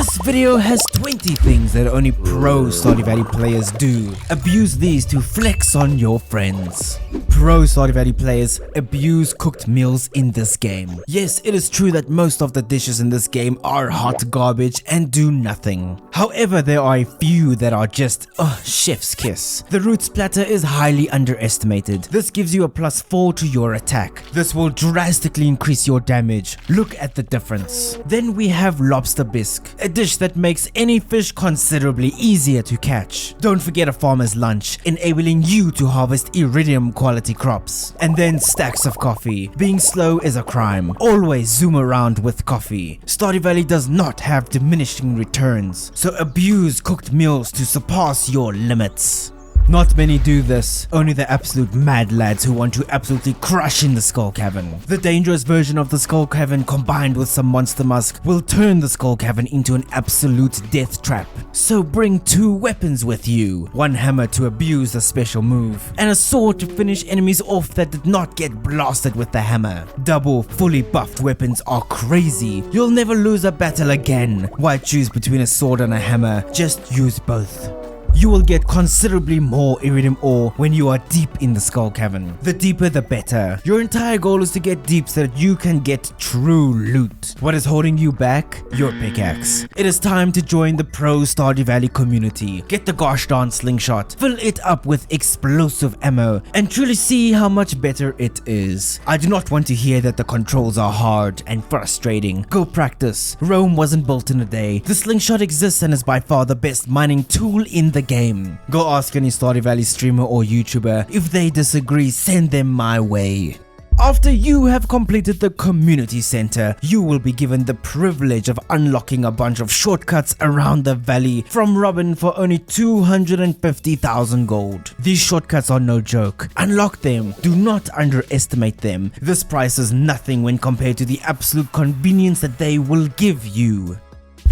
This video has 20 things that only pro Stardew Valley players do. Abuse these to flex on your friends. Pro Stardew Valley players abuse cooked meals in this game. Yes, it is true that most of the dishes in this game are hot garbage and do nothing. However, there are a few that are just, chef's kiss. The roots platter is highly underestimated. This gives you a +4 to your attack. This will drastically increase your damage. Look at the difference. Then we have lobster bisque, a dish that makes any fish considerably easier to catch. Don't forget a farmer's lunch, enabling you to harvest iridium quality crops. And then stacks of coffee. Being slow is a crime. Always zoom around with coffee. Stardew Valley does not have diminishing returns, so abuse cooked meals to surpass your limits. Not many do this, only the absolute mad lads who want to absolutely crush in the skull cavern. The dangerous version of the skull cavern combined with some monster musk will turn the skull cavern into an absolute death trap. So bring 2 weapons with you, 1 hammer to abuse a special move, and a sword to finish enemies off that did not get blasted with the hammer. Double fully buffed weapons are crazy. You'll never lose a battle again. Why choose between a sword and a hammer? Just use both. You will get considerably more iridium ore when you are deep in the skull cavern. The deeper the better. Your entire goal is to get deep so that you can get true loot. What is holding you back? Your pickaxe. It is time to join the pro Stardew Valley community. Get the gosh darn slingshot, fill it up with explosive ammo, and truly see how much better it is. I do not want to hear that the controls are hard and frustrating. Go practice. Rome wasn't built in a day. The slingshot exists and is by far the best mining tool in the game. Go ask any Stardew Valley streamer or YouTuber. If they disagree, send them my way. After you have completed the community center, you will be given the privilege of unlocking a bunch of shortcuts around the valley from Robin for only 250,000 gold. These shortcuts are no joke. Unlock them. Do not underestimate them. This price is nothing when compared to the absolute convenience that they will give you.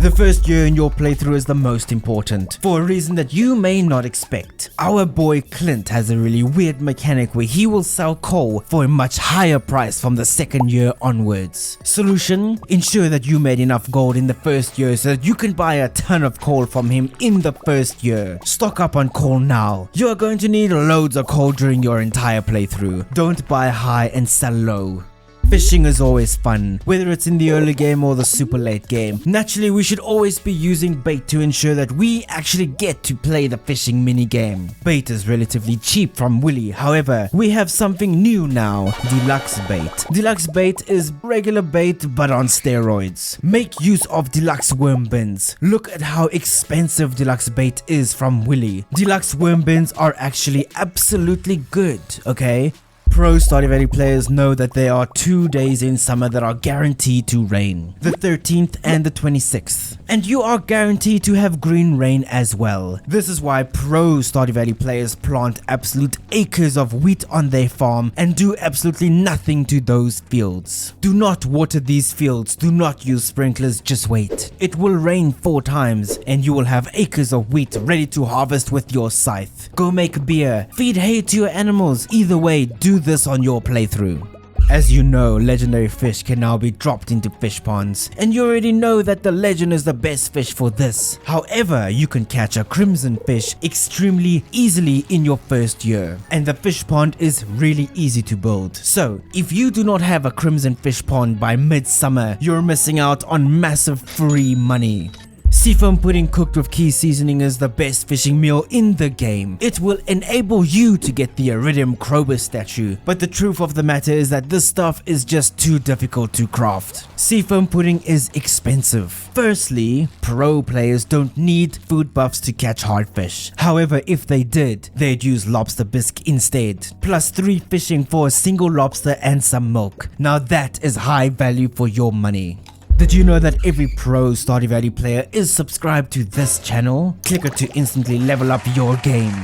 The first year in your playthrough is the most important, for a reason that you may not expect. Our boy Clint has a really weird mechanic where he will sell coal for a much higher price from the second year onwards. Solution? Ensure that you made enough gold in the first year so that you can buy a ton of coal from him in the first year. Stock up on coal now. You are going to need loads of coal during your entire playthrough. Don't buy high and sell low. Fishing is always fun, whether it's in the early game or the super late game. Naturally, we should always be using bait to ensure that we actually get to play the fishing minigame. Bait is relatively cheap from Willy, however, we have something new now, deluxe bait. Deluxe bait is regular bait but on steroids. Make use of deluxe worm bins. Look at how expensive deluxe bait is from Willy. Deluxe worm bins are actually absolutely good, okay? Pro Stardew Valley players know that there are 2 days in summer that are guaranteed to rain, the 13th and the 26th, and you are guaranteed to have green rain as well. This is why pro Stardew Valley players plant absolute acres of wheat on their farm and do absolutely nothing to those fields. Do not water these fields, do not use sprinklers, just wait. It will rain 4 times and you will have acres of wheat ready to harvest with your scythe. Go make beer, feed hay to your animals, either way, do this on your playthrough. As you know, legendary fish can now be dropped into fish ponds, and you already know that the legend is the best fish for this. However, you can catch a crimson fish extremely easily in your first year, and the fish pond is really easy to build. So, if you do not have a crimson fish pond by midsummer, you're missing out on massive free money. Seafoam pudding cooked with key seasoning is the best fishing meal in the game. It will enable you to get the iridium crowbar statue, but the truth of the matter is that this stuff is just too difficult to craft. Seafoam pudding is expensive. Firstly, pro players don't need food buffs to catch hard fish. However, if they did, they'd use lobster bisque instead. +3 fishing for a single lobster and some milk. Now that is high value for your money. Did you know that every pro Stardew Valley player is subscribed to this channel? Click it to instantly level up your game.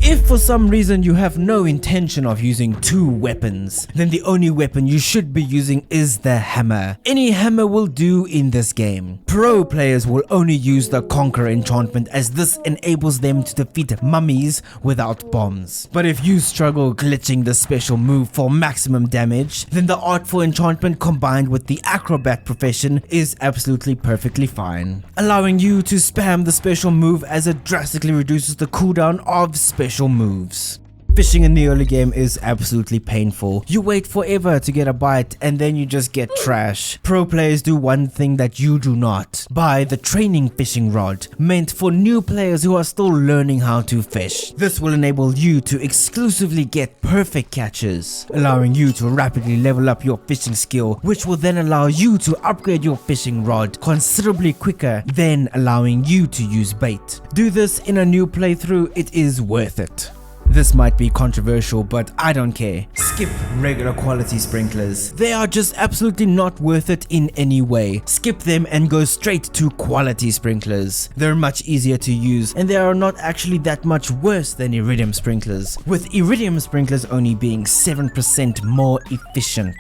If for some reason you have no intention of using 2 weapons, then the only weapon you should be using is the hammer. Any hammer will do in this game. Pro players will only use the Conquer enchantment, as this enables them to defeat mummies without bombs. But if you struggle glitching the special move for maximum damage, then the Artful enchantment combined with the Acrobat profession is absolutely perfectly fine, allowing you to spam the special move as it drastically reduces the cooldown of special moves. Fishing in the early game is absolutely painful. You wait forever to get a bite and then you just get trash. Pro players do one thing that you do not: buy the training fishing rod, meant for new players who are still learning how to fish. This will enable you to exclusively get perfect catches, allowing you to rapidly level up your fishing skill, which will then allow you to upgrade your fishing rod considerably quicker than allowing you to use bait. Do this in a new playthrough, it is worth it. This might be controversial, but I don't care. Skip regular quality sprinklers. They are just absolutely not worth it in any way. Skip them and go straight to quality sprinklers. They're much easier to use and they are not actually that much worse than iridium sprinklers, with iridium sprinklers only being 7% more efficient.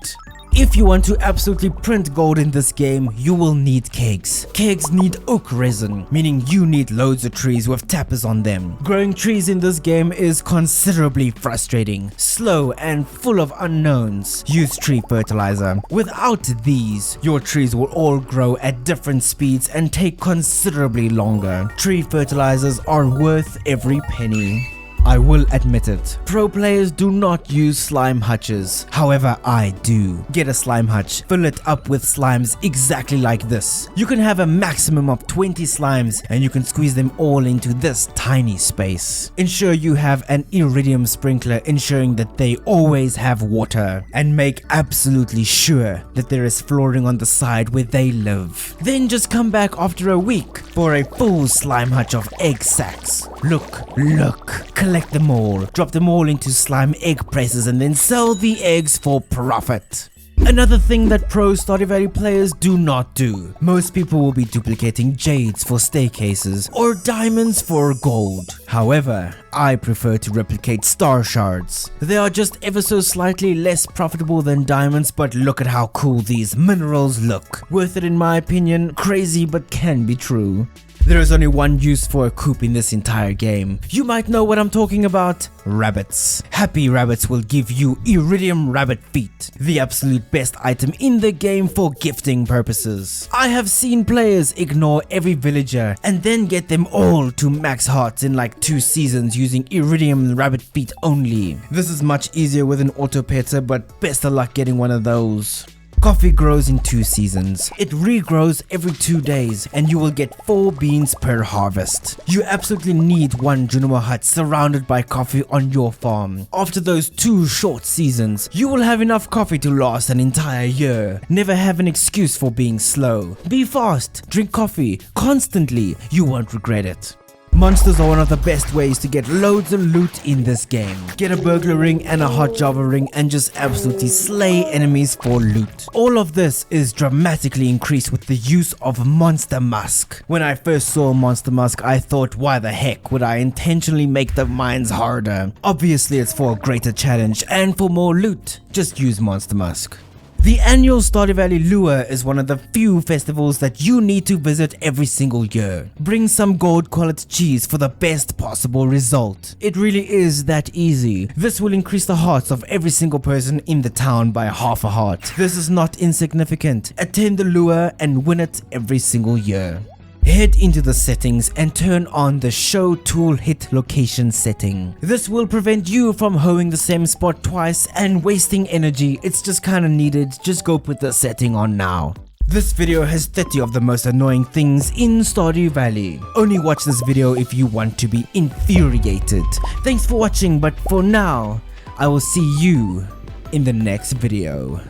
If you want to absolutely print gold in this game, you will need kegs. Kegs need oak resin, meaning you need loads of trees with tappers on them. Growing trees in this game is considerably frustrating, slow and full of unknowns. Use tree fertilizer. Without these, your trees will all grow at different speeds and take considerably longer. Tree fertilizers are worth every penny. I will admit it, pro players do not use slime hutches. However, I do. Get a slime hutch, fill it up with slimes exactly like this. You can have a maximum of 20 slimes and you can squeeze them all into this tiny space. Ensure you have an iridium sprinkler, ensuring that they always have water, and make absolutely sure that there is flooring on the side where they live. Then just come back after a week for a full slime hutch of egg sacs. Look, collect them all, drop them all into slime egg presses and then sell the eggs for profit. Another thing that pro Stardew Valley players do not do. Most people will be duplicating jades for staircases or diamonds for gold. However, I prefer to replicate star shards. They are just ever so slightly less profitable than diamonds, but look at how cool these minerals look. Worth it in my opinion, crazy but can be true. There is only one use for a coop in this entire game. You might know what I'm talking about. Rabbits. Happy rabbits will give you iridium rabbit feet, the absolute best item in the game for gifting purposes. I have seen players ignore every villager and then get them all to max hearts in like 2 seasons using iridium rabbit feet only. This is much easier with an auto petter, but best of luck getting one of those. Coffee grows in 2 seasons. It regrows every 2 days and you will get 4 beans per harvest. You absolutely need 1 Junimo hut surrounded by coffee on your farm. After those 2 short seasons, you will have enough coffee to last an entire year. Never have an excuse for being slow. Be fast, drink coffee constantly, you won't regret it. Monsters are one of the best ways to get loads of loot in this game. Get a burglar ring and a hot java ring and just absolutely slay enemies for loot. All of this is dramatically increased with the use of Monster Musk. When I first saw Monster Musk, I thought, why the heck would I intentionally make the mines harder? Obviously it's for a greater challenge and for more loot. Just use Monster Musk. The annual Stardew Valley Lure is one of the few festivals that you need to visit every single year. Bring some gold quality cheese for the best possible result. It really is that easy. This will increase the hearts of every single person in the town by half a heart. This is not insignificant. Attend the Lure and win it every single year. Head into the settings and turn on the show tool hit location setting. This will prevent you from hoeing the same spot twice and wasting energy. It's just kinda needed. Just go put the setting on now. This video has 30 of the most annoying things in Stardew Valley. Only watch this video if you want to be infuriated. Thanks for watching, but for now, I will see you in the next video.